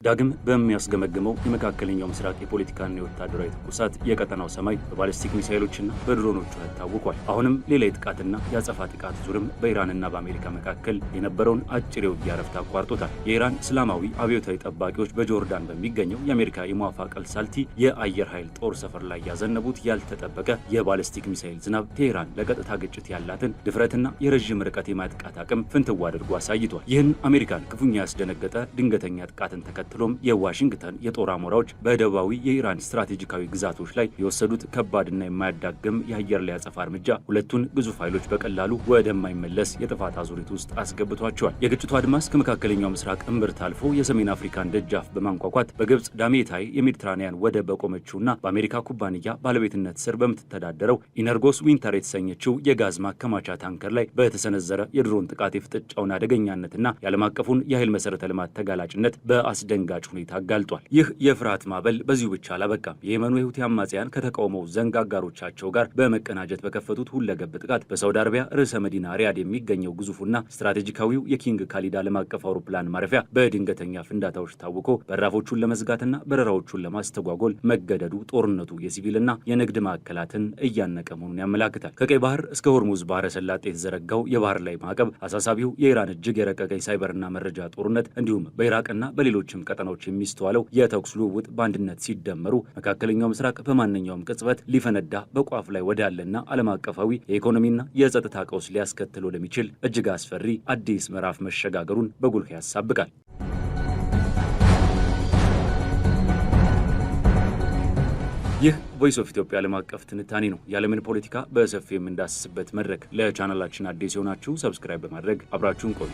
ዳግም በሚያስገመግመው የመካከለኛው ምስራቅ የፖለቲካና የወታደራዊ ትኩሳት የቀጠናው ሰማይ በባሊስቲክ ሚሳኤሎችና በድሮኖቹ ታውቋል። አሁንም ሌላ የጥቃትና የአጸፋ ጥቃት ዙርም በኢራንና በአሜሪካ መካከል የነበረውን አጭር የውጊያ ረፍት አቋርጦታል። የኢራን እስላማዊ አብዮታዊ ጠባቂዎች በጆርዳን በሚገኘው የአሜሪካ የሙዋፋቀል ሳልቲ የአየር ኃይል ጦር ሰፈር ላይ ያዘነቡት ያልተጠበቀ የባሊስቲክ ሚሳኤል ዝናብ ቴህራን ለቀጥታ ግጭት ያላትን ድፍረትና የረዥም ርቀት የማጥቃት አቅም ፍንትው አድርጎ አሳይቷል። ይህን አሜሪካን ክፉኛ ያስደነገጠ ድንገተኛ ጥቃትን ተከትሎም የዋሽንግተን የጦር አሞራዎች በደቡባዊ የኢራን ስትራቴጂካዊ ግዛቶች ላይ የወሰዱት ከባድና የማያዳግም የአየር ላይ አጸፋ እርምጃ ሁለቱን ግዙፍ ኃይሎች በቀላሉ ወደማይመለስ የጥፋት አዙሪት ውስጥ አስገብቷቸዋል። የግጭቱ አድማስ ከመካከለኛው ምስራቅ እምብርት አልፎ የሰሜን አፍሪካን ደጃፍ በማንኳኳት በግብጽ ዳሜታይ የሜዲትራኒያን ወደብ በቆመችውና በአሜሪካ ኩባንያ ባለቤትነት ስር በምትተዳደረው ኢነርጎስ ዊንተር የተሰኘችው የጋዝ ማከማቻ ታንከር ላይ በተሰነዘረ የድሮን ጥቃት የፍጥጫውን አደገኛነትና የዓለም አቀፉን የኃይል መሰረተ ልማት ተጋላጭነት በአስደንጋጭ ሁኔታ አጋልጧል። ይህ የፍርሃት ማዕበል በዚሁ ብቻ አላበቃም። የየመኑ የሁቲ አማጽያን ከተቃውሞው ዘንግ አጋሮቻቸው ጋር በመቀናጀት በከፈቱት ሁለገብ ጥቃት በሳውዲ አረቢያ ርዕሰ መዲና ሪያድ የሚገኘው ግዙፉና ስትራቴጂካዊው የኪንግ ካሊድ ዓለም አቀፍ አውሮፕላን ማረፊያ በድንገተኛ ፍንዳታዎች ታውቆ በራፎቹን ለመዝጋትና በረራዎቹን ለማስተጓጎል መገደዱ ጦርነቱ የሲቪልና የንግድ ማዕከላትን እያነቀ መሆኑን ያመላክታል። ከቀይ ባህር እስከ ሆርሙዝ ባህረ ሰላጤ የተዘረጋው የባህር ላይ ማዕቀብ፣ አሳሳቢው የኢራን እጅግ የረቀቀ ሳይበርና መረጃ ጦርነት እንዲሁም በኢራቅና በሌሎችም ቀጠናዎች የሚስተዋለው የተኩስ ልውውጥ በአንድነት ሲደመሩ መካከለኛው ምስራቅ በማንኛውም ቅጽበት ሊፈነዳ በቋፍ ላይ ወዳለና ዓለም አቀፋዊ የኢኮኖሚና የጸጥታ ቀውስ ሊያስከትል ወደሚችል እጅግ አስፈሪ አዲስ ምዕራፍ መሸጋገሩን በጉልህ ያሳብቃል። ይህ ቮይስ ኦፍ ኢትዮጵያ ዓለም አቀፍ ትንታኔ ነው። የዓለምን ፖለቲካ በሰፊው የምንዳስስበት መድረክ። ለቻናላችን አዲስ የሆናችሁ ሰብስክራይብ በማድረግ አብራችሁን ቆዩ።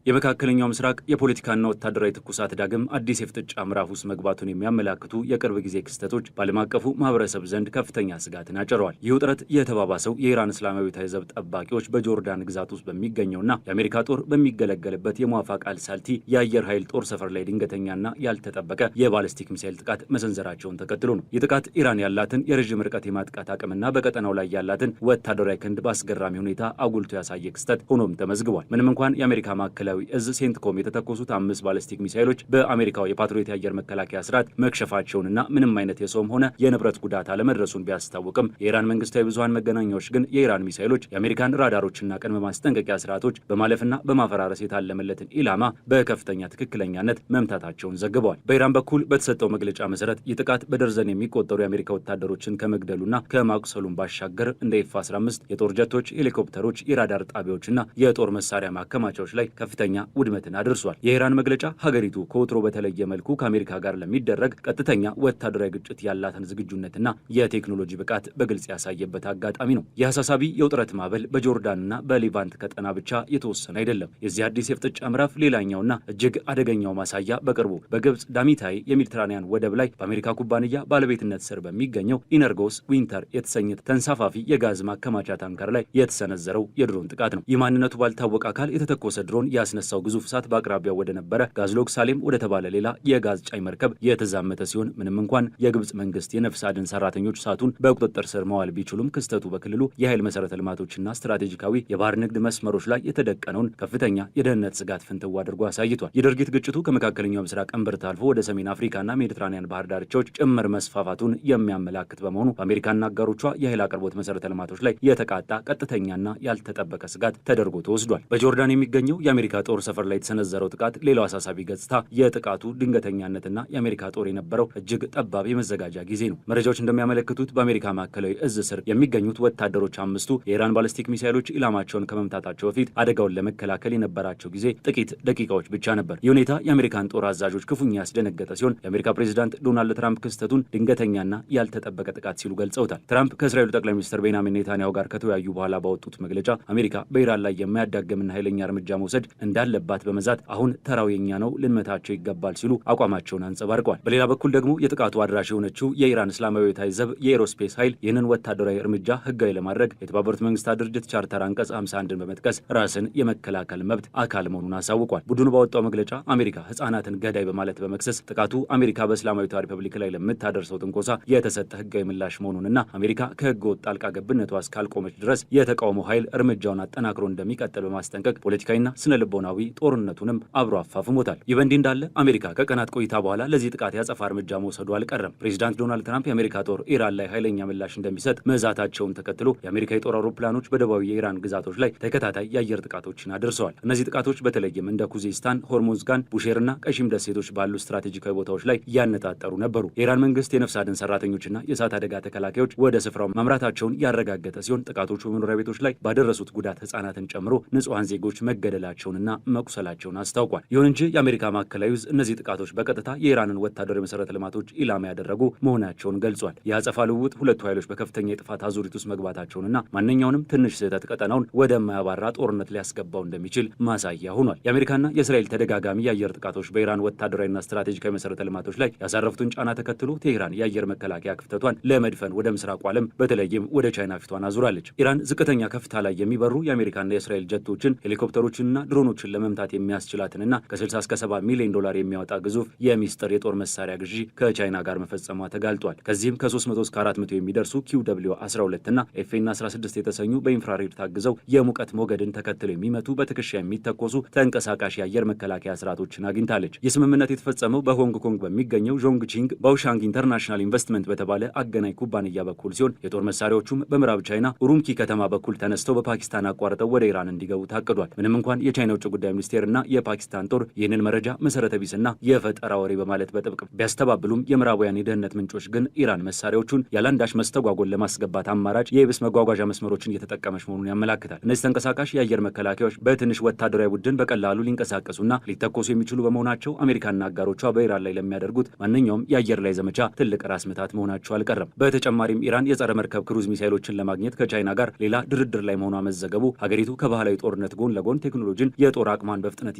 የመካከለኛው ምስራቅ የፖለቲካና ወታደራዊ ትኩሳት ዳግም አዲስ የፍጥጫ ምዕራፍ ውስጥ መግባቱን የሚያመላክቱ የቅርብ ጊዜ ክስተቶች በዓለም አቀፉ ማህበረሰብ ዘንድ ከፍተኛ ስጋትን አጭረዋል። ይህ ውጥረት የተባባሰው የኢራን እስላማዊ ዘብ ጠባቂዎች በጆርዳን ግዛት ውስጥ በሚገኘውና የአሜሪካ ጦር በሚገለገልበት የሙዋፋቀል ሳልቲ የአየር ኃይል ጦር ሰፈር ላይ ድንገተኛና ያልተጠበቀ የባሊስቲክ ሚሳኤል ጥቃት መሰንዘራቸውን ተከትሎ ነው። ይህ ጥቃት ኢራን ያላትን የረዥም ርቀት የማጥቃት አቅምና በቀጠናው ላይ ያላትን ወታደራዊ ክንድ በአስገራሚ ሁኔታ አጉልቶ ያሳየ ክስተት ሆኖም ተመዝግቧል። ምንም እንኳን የአሜሪካ ማዕከላዊ እዝ ሴንትኮም የተተኮሱት 5 ባሊስቲክ ሚሳኤሎች በአሜሪካው የፓትሪዮት የአየር መከላከያ ስርዓት መክሸፋቸውንና ምንም አይነት የሰውም ሆነ የንብረት ጉዳት አለመድረሱን ቢያስታውቅም የኢራን መንግስታዊ ብዙሃን መገናኛዎች ግን የኢራን ሚሳኤሎች የአሜሪካን ራዳሮችና ቅድመ ማስጠንቀቂያ ስርዓቶች በማለፍና በማፈራረስ የታለመለትን ኢላማ በከፍተኛ ትክክለኛነት መምታታቸውን ዘግበዋል። በኢራን በኩል በተሰጠው መግለጫ መሰረት ይህ ጥቃት በደርዘን የሚቆጠሩ የአሜሪካ ወታደሮችን ከመግደሉና ከማቁሰሉን ባሻገር እንደ ኤፍ-15 የጦር ጀቶች፣ ሄሊኮፕተሮች፣ የራዳር ጣቢያዎችና የጦር መሳሪያ ማከማቻዎች ላይ ከፍተኛ ውድመትን አድርሷል። የኢራን መግለጫ ሀገሪቱ ከወትሮ በተለየ መልኩ ከአሜሪካ ጋር ለሚደረግ ቀጥተኛ ወታደራዊ ግጭት ያላትን ዝግጁነትና የቴክኖሎጂ ብቃት በግልጽ ያሳየበት አጋጣሚ ነው። የአሳሳቢ የውጥረት ማዕበል በጆርዳንና በሊቫንት ቀጠና ብቻ የተወሰነ አይደለም። የዚህ አዲስ የፍጥጫ ምዕራፍ ሌላኛውና እጅግ አደገኛው ማሳያ በቅርቡ በግብጽ ዳሜታይ የሜዲትራኒያን ወደብ ላይ በአሜሪካ ኩባንያ ባለቤትነት ስር በሚገኘው ኢነርጎስ ዊንተር የተሰኘ ተንሳፋፊ የጋዝ ማከማቻ ታንከር ላይ የተሰነዘረው የድሮን ጥቃት ነው። ይህ ማንነቱ ባልታወቀ አካል የተተኮሰ ድሮን ያስነሳው ግዙፍ እሳት በአቅራቢያው ወደ ነበረ ጋዝሎግ ሳሌም ወደ ተባለ ሌላ የጋዝ ጫኝ መርከብ የተዛመተ ሲሆን ምንም እንኳን የግብጽ መንግስት የነፍስ አድን ሰራተኞች እሳቱን በቁጥጥር ስር መዋል ቢችሉም ክስተቱ በክልሉ የኃይል መሰረተ ልማቶችና ስትራቴጂካዊ የባህር ንግድ መስመሮች ላይ የተደቀነውን ከፍተኛ የደህንነት ስጋት ፍንትው አድርጎ አሳይቷል። የድርጊት ግጭቱ ከመካከለኛው ምስራቅ እምብርት አልፎ ወደ ሰሜን አፍሪካና ሜዲትራኒያን ባህር ዳርቻዎች ጭምር መስፋፋቱን የሚያመላክት በመሆኑ በአሜሪካና አጋሮቿ የኃይል አቅርቦት መሰረተ ልማቶች ላይ የተቃጣ ቀጥተኛና ያልተጠበቀ ስጋት ተደርጎ ተወስዷል። በጆርዳን የሚገኘው የአሜሪካ ጦር ሰፈር ላይ የተሰነዘረው ጥቃት ሌላው አሳሳቢ ገጽታ የጥቃቱ ድንገተኛነትና የአሜሪካ ጦር የነበረው እጅግ ጠባብ የመዘጋጃ ጊዜ ነው። መረጃዎች እንደሚያመለክቱት በአሜሪካ ማዕከላዊ እዝ ስር የሚገኙት ወታደሮች 5ቱ የኢራን ባሊስቲክ ሚሳኤሎች ኢላማቸውን ከመምታታቸው በፊት አደጋውን ለመከላከል የነበራቸው ጊዜ ጥቂት ደቂቃዎች ብቻ ነበር። ይህ ሁኔታ የአሜሪካን ጦር አዛዦች ክፉኛ ያስደነገጠ ሲሆን የአሜሪካ ፕሬዚዳንት ዶናልድ ትራምፕ ክስተቱን ድንገተኛና ያልተጠበቀ ጥቃት ሲሉ ገልጸውታል። ትራምፕ ከእስራኤሉ ጠቅላይ ሚኒስትር ቤንያሚን ኔታንያሁ ጋር ከተወያዩ በኋላ ባወጡት መግለጫ አሜሪካ በኢራን ላይ የማያዳግምና ኃይለኛ እርምጃ መውሰድ እንዳለባት በመዛት አሁን ተራው የኛ ነው ልንመታቸው ይገባል ሲሉ አቋማቸውን አንጸባርቀዋል። በሌላ በኩል ደግሞ የጥቃቱ አድራሽ የሆነችው የኢራን እስላማዊ ዘብ የኤሮስፔስ ኃይል ይህንን ወታደራዊ እርምጃ ህጋዊ ለማድረግ የተባበሩት መንግስታት ድርጅት ቻርተር አንቀጽ 51ን በመጥቀስ ራስን የመከላከል መብት አካል መሆኑን አሳውቋል። ቡድኑ ባወጣው መግለጫ አሜሪካ ህጻናትን ገዳይ በማለት በመክሰስ ጥቃቱ አሜሪካ በእስላማዊቷ ሪፐብሊክ ላይ ለምታደርሰው ትንኮሳ የተሰጠ ህጋዊ ምላሽ መሆኑንና አሜሪካ ከህገ ወጥ ጣልቃ ገብነቷ እስካልቆመች ድረስ የተቃውሞ ኃይል እርምጃውን አጠናክሮ እንደሚቀጥል በማስጠንቀቅ ፖለቲካዊና ስነ ልቦናዊ ልቦናዊ ጦርነቱንም አብሮ አፋፍሞታል። ይህ በእንዲህ እንዳለ አሜሪካ ከቀናት ቆይታ በኋላ ለዚህ ጥቃት ያጸፋ እርምጃ መውሰዱ አልቀረም። ፕሬዚዳንት ዶናልድ ትራምፕ የአሜሪካ ጦር ኢራን ላይ ኃይለኛ ምላሽ እንደሚሰጥ መዛታቸውን ተከትሎ የአሜሪካ የጦር አውሮፕላኖች በደቡባዊ የኢራን ግዛቶች ላይ ተከታታይ የአየር ጥቃቶችን አድርሰዋል። እነዚህ ጥቃቶች በተለይም እንደ ኩዚስታን፣ ሆርሙዝጋን፣ ቡሼርና ቀሺም ደሴቶች ባሉ ስትራቴጂካዊ ቦታዎች ላይ ያነጣጠሩ ነበሩ። የኢራን መንግስት የነፍስ አድን ሰራተኞችና የእሳት አደጋ ተከላካዮች ወደ ስፍራው ማምራታቸውን ያረጋገጠ ሲሆን ጥቃቶቹ በመኖሪያ ቤቶች ላይ ባደረሱት ጉዳት ህጻናትን ጨምሮ ንጹሐን ዜጎች መገደላቸውንና መቁሰላቸውን አስታውቋል። ይሁን እንጂ የአሜሪካ ማዕከላዊ ዕዝ እነዚህ ጥቃቶች በቀጥታ የኢራንን ወታደራዊ መሰረተ ልማቶች ኢላማ ያደረጉ መሆናቸውን ገልጿል። የአጸፋ ልውውጥ ሁለቱ ኃይሎች በከፍተኛ የጥፋት አዙሪት ውስጥ መግባታቸውንና ማንኛውንም ትንሽ ስህተት ቀጠናውን ወደማያባራ ጦርነት ሊያስገባው እንደሚችል ማሳያ ሆኗል። የአሜሪካና የእስራኤል ተደጋጋሚ የአየር ጥቃቶች በኢራን ወታደራዊና ስትራቴጂካዊ መሰረተ ልማቶች ላይ ያሳረፉትን ጫና ተከትሎ ቴህራን የአየር መከላከያ ክፍተቷን ለመድፈን ወደ ምስራቁ ዓለም በተለይም ወደ ቻይና ፊቷን አዙራለች። ኢራን ዝቅተኛ ከፍታ ላይ የሚበሩ የአሜሪካና የእስራኤል ጀቶችን፣ ሄሊኮፕተሮችንና ድሮኖችን ለመምታት የሚያስችላትና ከ60 እስከ 70 ሚሊዮን ዶላር የሚያወጣ ግዙፍ የሚስጥር የጦር መሳሪያ ግዢ ከቻይና ጋር መፈጸሟ ተጋልጧል። ከዚህም ከ300 እስከ 400 የሚደርሱ QW-12 እና FN-16 የተሰኙ በኢንፍራሬድ ታግዘው የሙቀት ሞገድን ተከትለው የሚመቱ በትከሻ የሚተኮሱ ተንቀሳቃሽ የአየር መከላከያ ስርዓቶችን አግኝታለች። የስምምነት የተፈጸመው በሆንግ ኮንግ በሚገኘው ዦንግቺንግ ባውሻንግ ኢንተርናሽናል ኢንቨስትመንት በተባለ አገናኝ ኩባንያ በኩል ሲሆን የጦር መሳሪያዎቹም በምዕራብ ቻይና ኡሩምኪ ከተማ በኩል ተነስተው በፓኪስታን አቋርጠው ወደ ኢራን እንዲገቡ ታቅዷል። ምንም እንኳን የቻይና ውጭ ጉዳይ ሚኒስቴርና የፓኪስታን ጦር ይህንን መረጃ መሰረተ ቢስና የፈጠራ ወሬ በማለት በጥብቅ ቢያስተባብሉም የምዕራባውያን የደህንነት ምንጮች ግን ኢራን መሳሪያዎቹን ያለአንዳች መስተጓጎል ለማስገባት አማራጭ የየብስ መጓጓዣ መስመሮችን እየተጠቀመች መሆኑን ያመላክታል። እነዚህ ተንቀሳቃሽ የአየር መከላከያዎች በትንሽ ወታደራዊ ቡድን በቀላሉ ሊንቀሳቀሱና ሊተኮሱ የሚችሉ በመሆናቸው አሜሪካና አጋሮቿ በኢራን ላይ ለሚያደርጉት ማንኛውም የአየር ላይ ዘመቻ ትልቅ ራስ ምታት መሆናቸው አልቀረም። በተጨማሪም ኢራን የጸረ መርከብ ክሩዝ ሚሳይሎችን ለማግኘት ከቻይና ጋር ሌላ ድርድር ላይ መሆኗ መዘገቡ ሀገሪቱ ከባህላዊ ጦርነት ጎን ለጎን ቴክኖሎጂን፣ የጦር አቅሟን በፍጥነት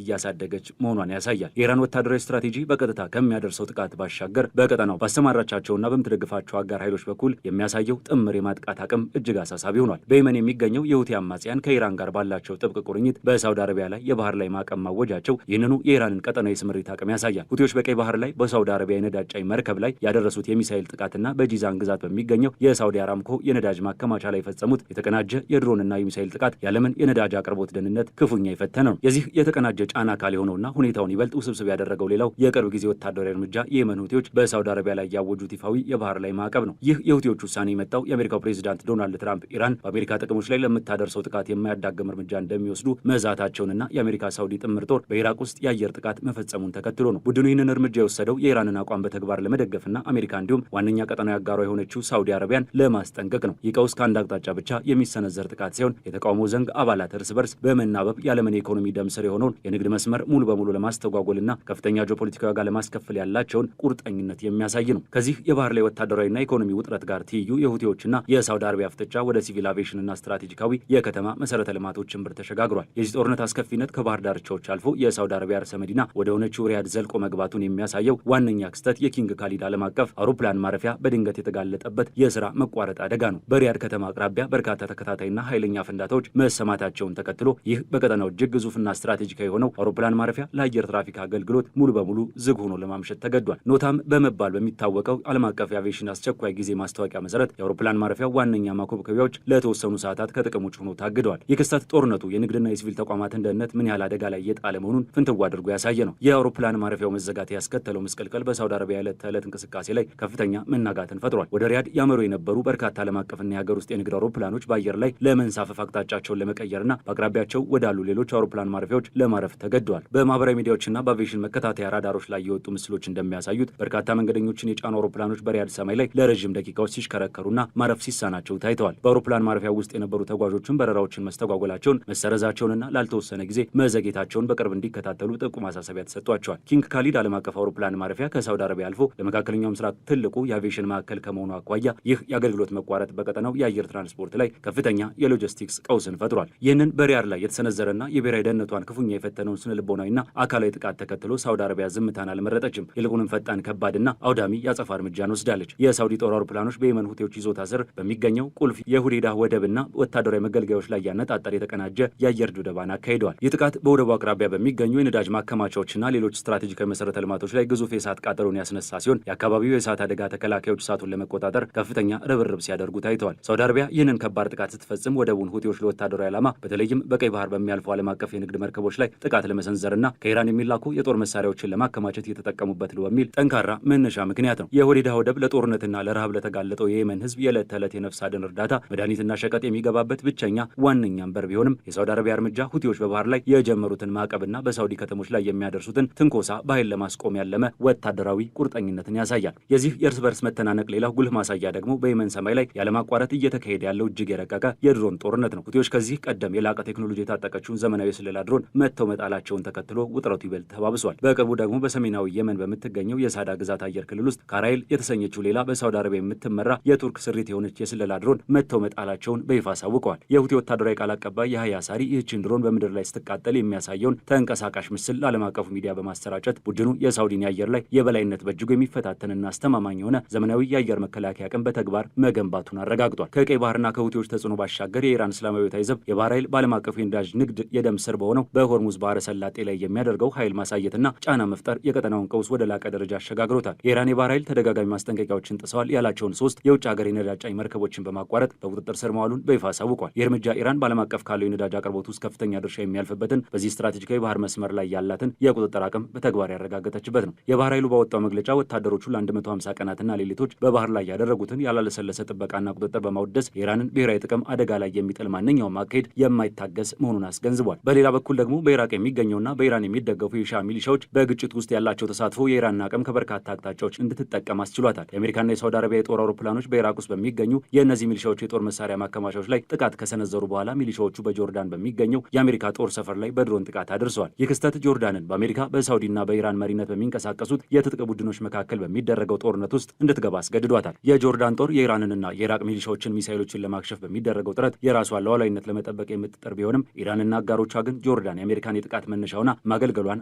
እያሳደገች መሆኗን ያሳያል። የኢራን ወታደራዊ ስትራቴጂ በቀጥታ ከሚያደርሰው ጥቃት ባሻገር በቀጠናው ባሰማራቻቸውና በምትደግፋቸው አጋር ኃይሎች በኩል የሚያሳየው ጥምር የማጥቃት አቅም እጅግ አሳሳቢ ሆኗል። በየመን የሚገኘው የሁቲ አማጽያን ከኢራን ጋር ባላቸው ጥብቅ ቁርኝት በሳውዲ አረቢያ ላይ የባህር ላይ ማዕቀብ ማወጃቸው ይህንኑ የኢራንን ቀጠናዊ ስምሪት አቅም ያሳያል። ሁቲዎች በቀይ ባህር ላይ በሳውዲ አረቢያ የነዳጅ ጫኝ መርከብ ላይ ያደረሱት የሚሳኤል ጥቃትና በጂዛን ግዛት በሚገኘው የሳውዲ አራምኮ የነዳጅ ማከማቻ ላይ የፈጸሙት የተቀናጀ የድሮንና የሚሳኤል ጥቃት የዓለምን የነዳጅ አቅርቦት ደህንነት ክፉኛ የፈተነ ነው። የዚህ የተቀናጀ ጫና አካል የሆነውና ሁኔታውን ይበልጥ ውስብስብ ያደረገው ሌላው የቅርብ ጊዜ ወታደራዊ እርምጃ የየመን ሁቲዎች በሳውዲ አረቢያ ላይ ያወጁት ይፋዊ የባህር ላይ ማዕቀብ ነው። ይህ የሁቲዎች ውሳኔ የመጣው የአሜሪካው ፕሬዚዳንት ዶናልድ ትራምፕ ኢራን በአሜሪካ ጥቅሞች ላይ ለምታደርሰው ጥቃት የማያዳግም እርምጃ እንደሚወስዱ መዛታቸውንና የአሜሪካ ሳውዲ ጥምር ጦር በኢራቅ ውስጥ የአየር ጥቃት መፈጸሙን ተከትሎ ነው። ቡድኑ ይህንን እርምጃ የወሰደው የኢራንን አቋም በተግባር ለመደገፍና አሜሪካ እንዲሁም ዋነኛ ቀጠናዊ አጋሯ የሆነችው ሳውዲ አረቢያን ለማስጠንቀቅ ነው። ይህ ቀውስ ከአንድ አቅጣጫ ብቻ የሚሰነዘር ጥቃት ሲሆን የተቃውሞ ዘንግ አባላት እርስ በርስ በመናበብ የዓለምን የኢኮኖሚ ደም ስር የሆነውን የንግድ መስመር ሙሉ በሙሉ ለማስተጓጎልና ከፍተኛ ጂኦፖለቲካዊ ዋጋ ለማስከፈል ያላቸውን ቁርጠኝነት የሚያሳይ ነው። ከዚህ የባህር ላይ ወታደራዊና ኢኮኖሚ ውጥረት ጋር ትይዩ የሁቲዎችና የሳውዲ አረቢያ ፍጥጫ ወደ ሲቪል አቪዬሽንና ስትራቴጂካዊ የከተማ መሰረተ ልማቶች ጭምር ተሸጋግሯል። የዚህ ጦርነት አስከፊነት ከባህር ዳርቻዎች አልፎ የሳውዲ አረቢያ ርዕሰ መዲና ወደ ሆነችው ሪያድ ዘልቆ መግባቱን የሚያሳየው ዋነኛ ክስተት የኪንግ ካሊድ ዓለም አቀፍ አውሮፕላን ማረፊያ በድንገት የተጋለጠበት የስራ መቋረጥ አደጋ ነው። በሪያድ ከተማ አቅራቢያ በርካታ ተከታታይና ኃይለኛ ፍንዳታዎች መሰማታቸውን ተከትሎ ይህ በቀጠናው እጅግ ግዙፍና ስትራቴጂካዊ የሆነው አውሮፕላን ማረፊያ ለአየር ትራፊክ አገልግሎት ሙሉ በሙሉ ዝግ ሆኖ ለማምሸት ተገዷል። ኖታም በመባል በሚታወቀው ዓለም አቀፍ የአቪዬሽን አስቸኳይ ጊዜ ማስታወቂያ መሰረት የአውሮፕላን ማረፊያው ዋነኛ ማኮብኮቢያዎች ለተወሰኑ ሰዓታት ከጥቅም ውጭ ሆኖ ታግደዋል። የክስተት ጦርነቱ የንግድና የሲቪል ተቋማትን ደህንነት ምን ያህል አደጋ ላይ እየጣለ መሆኑን ፍንትው አድርጎ ያሳየ ነው። የአውሮፕላን ማረፊያው መዘጋት ያስከተለው ምስቅልቅል በሳውዲ አረቢያ የዕለት ተዕለት እንቅስቃሴ ላይ ከፍተኛ መናጋትን ፈጥሯል። ወደ ሪያድ ያመሩ የነበሩ በርካታ ዓለም አቀፍና የሀገር ውስጥ የንግድ አውሮፕላኖች በአየር ላይ ለመንሳፈፍ አቅጣጫቸውን ለመቀየርና በአቅራቢያቸው ወዳሉ ሌሎች አውሮፕላን ማረፊያዎች ለማረፍ ተገደዋል። በማህበራዊ ሚዲያዎችና በአቪዬሽን መከታተያ ራዳሮች ላይ የወጡ ምስሎች እንደሚያሳዩት በርካታ መንገደኞችን የጫኑ አውሮፕላኖች በሪያድ ሰማይ ላይ ለረዥም ደቂቃዎች ሲሽከረከሩና ማረፍ ሲሳናቸው ታይተዋል። በአውሮፕላን ማረፊያው ውስጥ የነበሩ ተጓዦችን በረራዎችን መስተጓጎላቸውን፣ መሰረዛቸውንና ላልተወሰነ ጊዜ መዘግየታቸውን በቅርብ እንዲከታተሉ ጥብቅ ማሳሰቢያ ተሰጥቷቸዋል። ኪንግ ካሊድ ዓለም አቀፍ አውሮፕላን ማረፊያ ከሳውዲ አረቢያ አልፎ ለመካከለኛው ምስራቅ ትልቁ የአቪዬሽን ማዕከል ከመሆኑ አኳያ ይህ የአገልግሎት መቋረጥ በቀጠናው የአየር ትራንስፖርት ላይ ከፍተኛ የሎጂስቲክስ ቀውስን ፈጥሯል። ይህንን በሪያድ ላይ የተሰነዘረና የብሔራዊ ደህንነቷን ክፉኛ የፈተነውን ስነ ልቦናዊና አካላዊ ጥቃት ተከትሎ ሳውዲ አረቢያ ዝምታን አልመረጠችም። ይልቁንም ፈጣን፣ ከባድና አውዳሚ ያጸፋ እርምጃን ወስዳለች። የሳውዲ ጦር አውሮፕላኖች በየመን ሁቲዎች ይዞታ ስር በሚገኘው ቁልፍ የሁዴዳ ወደብና ወታደራዊ መገልገያዎች ላይ ያነጣጠረ የተቀናጀ የአየር ድብደባን አካሂደዋል። ይህ ጥቃት በወደቡ አቅራቢያ በሚገኙ የነዳጅ ማከማቻዎችና ሌሎች ስትራቴጂካዊ መሰረተ ልማቶች ላይ ግዙፍ የእሳት ቃጠሎን ያስነሳ ሲሆን የአካባቢው የእሳት አደጋ ተከላካዮች እሳቱን ለመቆጣጠር ከፍተኛ ርብርብ ሲያደርጉ ታይተዋል። ሳውዲ አረቢያ ይህንን ከባድ ጥቃት ስትፈጽም ወደቡን ሁቲዎች ለወታደራዊ ዓላማ በተለይም በቀይ ባህር በሚያልፈው ዓለም አቀፍ የንግድ የንግድ መርከቦች ላይ ጥቃት ለመሰንዘርና ከኢራን የሚላኩ የጦር መሳሪያዎችን ለማከማቸት የተጠቀሙበት ነው በሚል ጠንካራ መነሻ ምክንያት ነው። የሆዴዳ ወደብ ለጦርነትና ለረሃብ ለተጋለጠው የየመን ህዝብ የዕለት ተዕለት የነፍስ አድን እርዳታ፣ መድኃኒትና ሸቀጥ የሚገባበት ብቸኛ ዋነኛ በር ቢሆንም የሳውዲ አረቢያ እርምጃ ሁቲዎች በባህር ላይ የጀመሩትን ማዕቀብና በሳውዲ ከተሞች ላይ የሚያደርሱትን ትንኮሳ በኃይል ለማስቆም ያለመ ወታደራዊ ቁርጠኝነትን ያሳያል። የዚህ የእርስ በርስ መተናነቅ ሌላው ጉልህ ማሳያ ደግሞ በየመን ሰማይ ላይ ያለማቋረጥ እየተካሄደ ያለው እጅግ የረቀቀ የድሮን ጦርነት ነው። ሁቲዎች ከዚህ ቀደም የላቀ ቴክኖሎጂ የታጠቀችውን ዘመናዊ የስለላ ድሮን መጥተው መጣላቸውን ተከትሎ ውጥረቱ ይበልጥ ተባብሷል። በቅርቡ ደግሞ በሰሜናዊ የመን በምትገኘው የሳዳ ግዛት አየር ክልል ውስጥ ካራይል የተሰኘችው ሌላ በሳውዲ አረቢያ የምትመራ የቱርክ ስሪት የሆነች የስለላ ድሮን መጥተው መጣላቸውን በይፋ አሳውቀዋል። የሁቲ ወታደራዊ ቃል አቀባይ የሀያ ሳሪ ይህችን ድሮን በምድር ላይ ስትቃጠል የሚያሳየውን ተንቀሳቃሽ ምስል ለዓለም አቀፉ ሚዲያ በማሰራጨት ቡድኑ የሳውዲን የአየር ላይ የበላይነት በእጅጉ የሚፈታተንና አስተማማኝ የሆነ ዘመናዊ የአየር መከላከያ አቅም በተግባር መገንባቱን አረጋግጧል። ከቀይ ባህርና ከሁቲዎች ተጽዕኖ ባሻገር የኢራን እስላማዊ ወታደራዊ ዘብ የባህር ኃይል በዓለም አቀፉ የነዳጅ ንግድ የደም ስር በሆነው በሆርሙዝ ባህረ ሰላጤ ላይ የሚያደርገው ኃይል ማሳየትና ጫና መፍጠር የቀጠናውን ቀውስ ወደ ላቀ ደረጃ አሸጋግሮታል። የኢራን የባህር ኃይል ተደጋጋሚ ማስጠንቀቂያዎችን ጥሰዋል ያላቸውን 3 የውጭ ሀገር የነዳጅ ጫኝ መርከቦችን በማቋረጥ በቁጥጥር ስር መዋሉን በይፋ አሳውቋል። ይህ እርምጃ ኢራን በዓለም አቀፍ ካለው የነዳጅ አቅርቦት ውስጥ ከፍተኛ ድርሻ የሚያልፍበትን በዚህ ስትራቴጂካዊ ባህር መስመር ላይ ያላትን የቁጥጥር አቅም በተግባር ያረጋገጠችበት ነው። የባህር ኃይሉ ባወጣው መግለጫ ወታደሮቹ ለ150 ቀናትና ሌሊቶች በባህር ላይ ያደረጉትን ያላለሰለሰ ጥበቃና ቁጥጥር በማውደስ የኢራንን ብሔራዊ ጥቅም አደጋ ላይ የሚጥል ማንኛውም አካሄድ የማይታገስ መሆኑን አስገንዝቧል። በሌላ በኩል ደግሞ በኢራቅ የሚገኘውና በኢራን የሚደገፉ የሺዓ ሚሊሻዎች በግጭት ውስጥ ያላቸው ተሳትፎ የኢራንን አቅም ከበርካታ አቅጣጫዎች እንድትጠቀም አስችሏታል። የአሜሪካና የሳውዲ አረቢያ የጦር አውሮፕላኖች በኢራቅ ውስጥ በሚገኙ የእነዚህ ሚሊሻዎች የጦር መሳሪያ ማከማቻዎች ላይ ጥቃት ከሰነዘሩ በኋላ ሚሊሻዎቹ በጆርዳን በሚገኘው የአሜሪካ ጦር ሰፈር ላይ በድሮን ጥቃት አድርሰዋል። ይህ ክስተት ጆርዳንን በአሜሪካ በሳውዲና በኢራን መሪነት በሚንቀሳቀሱት የትጥቅ ቡድኖች መካከል በሚደረገው ጦርነት ውስጥ እንድትገባ አስገድዷታል። የጆርዳን ጦር የኢራንንና የኢራቅ ሚሊሻዎችን ሚሳይሎችን ለማክሸፍ በሚደረገው ጥረት የራሷን ሉዓላዊነት ለመጠበቅ የምትጥር ቢሆንም ኢራንና አጋሮቿ ግን ጆርዳን የአሜሪካን የጥቃት መነሻውና ማገልገሏን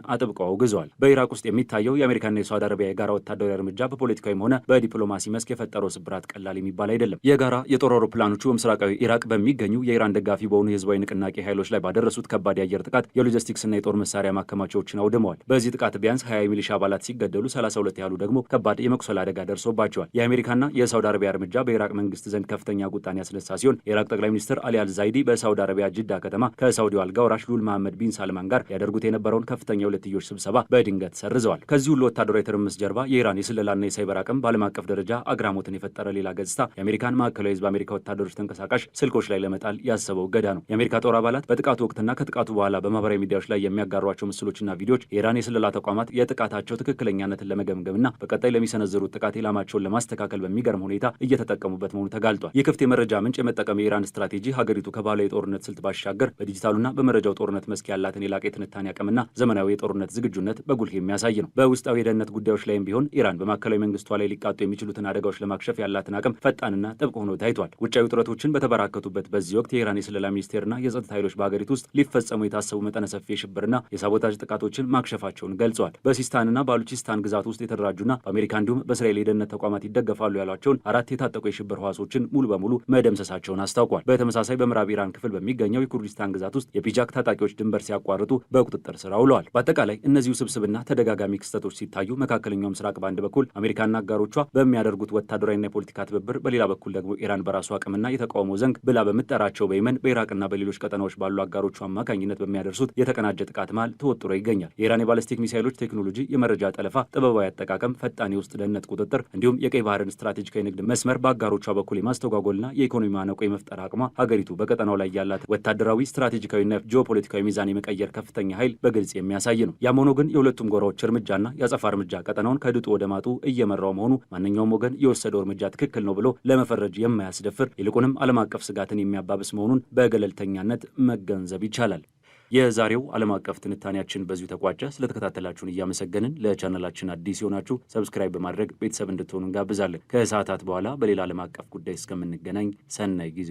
አጥብቀው አውግዘዋል። በኢራቅ ውስጥ የሚታየው የአሜሪካና የሳውዲ አረቢያ የጋራ ወታደራዊ እርምጃ በፖለቲካዊም ሆነ በዲፕሎማሲ መስክ የፈጠረው ስብራት ቀላል የሚባል አይደለም። የጋራ የጦር አውሮፕላኖቹ በምስራቃዊ ኢራቅ በሚገኙ የኢራን ደጋፊ በሆኑ የህዝባዊ ንቅናቄ ኃይሎች ላይ ባደረሱት ከባድ የአየር ጥቃት የሎጂስቲክስና የጦር መሳሪያ ማከማቻዎችን አውድመዋል። በዚህ ጥቃት ቢያንስ 20 የሚሊሻ አባላት ሲገደሉ 32 ያህሉ ደግሞ ከባድ የመቁሰል አደጋ ደርሶባቸዋል። የአሜሪካና የሳውዲ አረቢያ እርምጃ በኢራቅ መንግስት ዘንድ ከፍተኛ ቁጣን ያስነሳ ሲሆን የኢራቅ ጠቅላይ ሚኒስትር አሊ አልዛይዲ በሳውዲ አረቢያ ጅዳ ከተማ ከሳውዲው አልጋ ወራሽ ሉል መሐመድ ቢን ሳልማን ጋር ያደርጉት የነበረውን ከፍተኛ የሁለትዮሽ ስብሰባ በድንገት ሰርዘዋል። ከዚህ ሁሉ ወታደራዊ ትርምስ ጀርባ የኢራን የስለላና የሳይበር አቅም በዓለም አቀፍ ደረጃ አግራሞትን የፈጠረ ሌላ ገጽታ የአሜሪካን ማዕከላዊ ህዝብ አሜሪካ ወታደሮች ተንቀሳቃሽ ስልኮች ላይ ለመጣል ያሰበው እገዳ ነው። የአሜሪካ ጦር አባላት በጥቃቱ ወቅትና ከጥቃቱ በኋላ በማህበራዊ ሚዲያዎች ላይ የሚያጋሯቸው ምስሎችና ቪዲዮዎች የኢራን የስለላ ተቋማት የጥቃታቸው ትክክለኛነትን ለመገምገምና በቀጣይ ለሚሰነዝሩት ጥቃት ኢላማቸውን ለማስተካከል በሚገርም ሁኔታ እየተጠቀሙበት መሆኑ ተጋልጧል። ይህ ክፍት የመረጃ ምንጭ የመጠቀም የኢራን ስትራቴጂ ሀገሪቱ ከባህላዊ የጦርነት ስልት ባሻገር በዲጂታሉና በመረጃው ጦርነት መስክ ያላትን የላቀ የትንታኔ አቅምና ዘመናዊ የጦርነት ዝግጁነት በጉልህ የሚያሳይ ነው። በውስጣዊ የደህንነት ጉዳዮች ላይም ቢሆን ኢራን በማዕከላዊ መንግስቷ ላይ ሊቃጡ የሚችሉትን አደጋዎች ለማክሸፍ ያላትን አቅም ፈጣንና ጥብቅ ሆኖ ታይቷል። ውጫዊ ውጥረቶችን በተበራከቱበት በዚህ ወቅት የኢራን የስለላ ሚኒስቴርና የጸጥታ ኃይሎች በሀገሪቱ ውስጥ ሊፈጸሙ የታሰቡ መጠነ ሰፊ የሽብርና የሳቦታጅ ጥቃቶችን ማክሸፋቸውን ገልጸዋል። በሲስታንና ባሉቺስታን ግዛት ውስጥ የተደራጁና በአሜሪካ እንዲሁም በእስራኤል የደህንነት ተቋማት ይደገፋሉ ያሏቸውን 4 የታጠቁ የሽብር ህዋሶችን ሙሉ በሙሉ መደምሰሳቸውን አስታውቋል። በተመሳሳይ በምዕራብ ኢራን ክፍል በሚገኘው የኩርዲስታን ግዛት ውስጥ የፒጃክ ታጣቂዎች ድንበር ሲያቋርጡ በቁጥጥር ስር አውለዋል። በአጠቃላይ እነዚህ ውስብስብና ተደጋጋሚ ክስተቶች ሲታዩ መካከለኛው ምስራቅ በአንድ በኩል አሜሪካና አጋሮቿ በሚያደርጉት ወታደራዊና የፖለቲካ ትብብር፣ በሌላ በኩል ደግሞ ኢራን በራሱ አቅምና የተቃውሞ ዘንግ ብላ በምትጠራቸው በየመን በኢራቅና በሌሎች ቀጠናዎች ባሉ አጋሮቿ አማካኝነት በሚያደርሱት የተቀናጀ ጥቃት መሃል ተወጥሮ ይገኛል። የኢራን የባለስቲክ ሚሳይሎች ቴክኖሎጂ፣ የመረጃ ጠለፋ፣ ጥበባዊ አጠቃቀም፣ ፈጣን የውስጥ ደህንነት ቁጥጥር እንዲሁም የቀይ ባህርን ስትራቴጂካዊ ንግድ መስመር በአጋሮቿ በኩል የማስተጓጎልና የኢኮኖሚ ማነቆ የመፍጠር አቅሟ ሀገሪቱ በቀጠናው ላይ ያላት ወታደራዊ ስትራቴጂካዊና ጂኦፖለቲካዊ ሚዛን የመቀየር ከፍተኛ ኃይል በግልጽ የሚያሳይ ነው። ያም ሆኖ ግን የሁለቱም ጎራዎች እርምጃና የአጸፋ እርምጃ ቀጠናውን ከድጡ ወደ ማጡ እየመራው መሆኑ ማንኛውም ወገን የወሰደው እርምጃ ትክክል ነው ብሎ ለመፈረጅ የማያስደፍር ይልቁንም ዓለም አቀፍ ስጋትን የሚያባብስ መሆኑን በገለልተኛነት መገንዘብ ይቻላል። የዛሬው ዓለም አቀፍ ትንታኔያችን በዚሁ ተቋጨ። ስለተከታተላችሁን እያመሰገንን ለቻናላችን አዲስ የሆናችሁ ሰብስክራይብ በማድረግ ቤተሰብ እንድትሆኑ እንጋብዛለን። ከሰዓታት በኋላ በሌላ ዓለም አቀፍ ጉዳይ እስከምንገናኝ ሰናይ ጊዜ